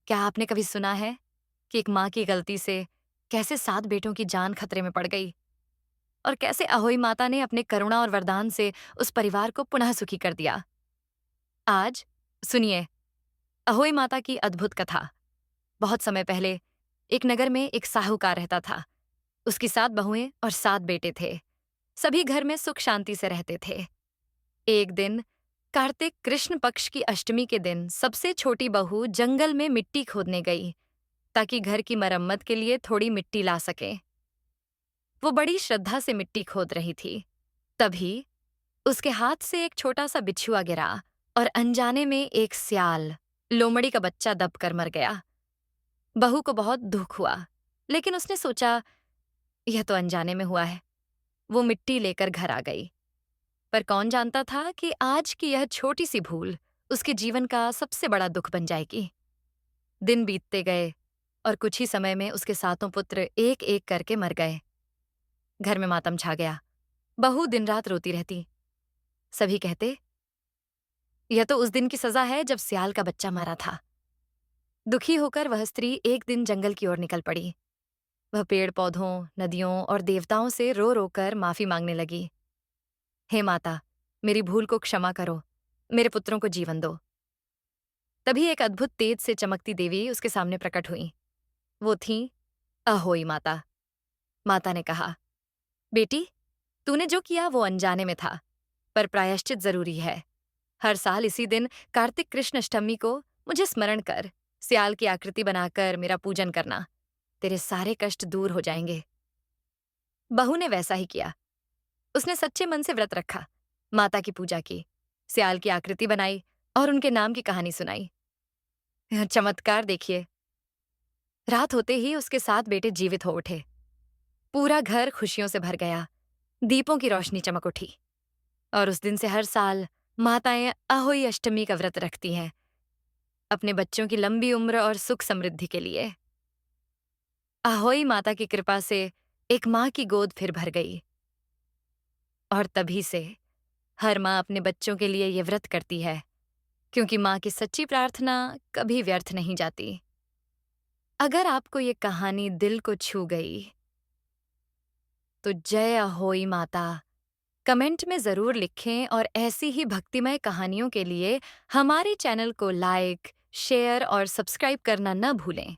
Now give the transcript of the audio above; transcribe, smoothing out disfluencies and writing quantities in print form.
क्या आपने कभी सुना है कि एक माँ की गलती से कैसे 7 बेटों की जान खतरे में पड़ गई और कैसे अहोई माता ने अपने करुणा और वरदान से उस परिवार को पुनः सुखी कर दिया? आज सुनिए अहोई माता की अद्भुत कथा। बहुत समय पहले एक नगर में एक साहूकार रहता था। उसकी 7 बहुएं और 7 बेटे थे। सभी घर में सुख शांति से रहते थे। एक दिन कार्तिक कृष्ण पक्ष की अष्टमी के दिन सबसे छोटी बहू जंगल में मिट्टी खोदने गई ताकि घर की मरम्मत के लिए थोड़ी मिट्टी ला सके। वो बड़ी श्रद्धा से मिट्टी खोद रही थी। तभी उसके हाथ से एक छोटा सा बिछुआ गिरा और अनजाने में एक सियाल लोमड़ी का बच्चा दबकर मर गया। बहू को बहुत दुख हुआ, लेकिन उसने सोचा यह तो अनजाने में हुआ है। वो मिट्टी लेकर घर आ गई, पर कौन जानता था कि आज की यह छोटी सी भूल उसके जीवन का सबसे बड़ा दुख बन जाएगी। दिन बीतते गए और कुछ ही समय में उसके सातों पुत्र एक एक करके मर गए। घर में मातम छा गया। बहू दिन रात रोती रहती। सभी कहते यह तो उस दिन की सजा है जब सियाल का बच्चा मरा था। दुखी होकर वह स्त्री एक दिन जंगल की ओर निकल पड़ी। वह पेड़ पौधों, नदियों और देवताओं से रो रो कर माफी मांगने लगी। हे माता, मेरी भूल को क्षमा करो, मेरे पुत्रों को जीवन दो। तभी एक अद्भुत तेज से चमकती देवी उसके सामने प्रकट हुई। वो थी अहोई माता। माता ने कहा, बेटी, तूने जो किया वो अनजाने में था, पर प्रायश्चित जरूरी है। हर साल इसी दिन कार्तिक कृष्ण अष्टमी को मुझे स्मरण कर सियाल की आकृति बनाकर मेरा पूजन करना। तेरे सारे कष्ट दूर हो जाएंगे। बहू ने वैसा ही किया। उसने सच्चे मन से व्रत रखा, माता की पूजा की, सियाल की आकृति बनाई और उनके नाम की कहानी सुनाई। यह चमत्कार देखिए। रात होते ही उसके 7 बेटे जीवित हो उठे। पूरा घर खुशियों से भर गया। दीपों की रोशनी चमक उठी। और उस दिन से हर साल माताएं अहोई अष्टमी का व्रत रखती हैं, अपने बच्चों की लंबी उम्र और सुख समृद्धि के लिए। अहोई माता की कृपा से एक माँ की गोद फिर भर गई और तभी से हर माँ अपने बच्चों के लिए ये व्रत करती है, क्योंकि माँ की सच्ची प्रार्थना कभी व्यर्थ नहीं जाती। अगर आपको ये कहानी दिल को छू गई तो जय अहोई माता कमेंट में जरूर लिखें और ऐसी ही भक्तिमय कहानियों के लिए हमारे चैनल को लाइक, शेयर और सब्सक्राइब करना न भूलें।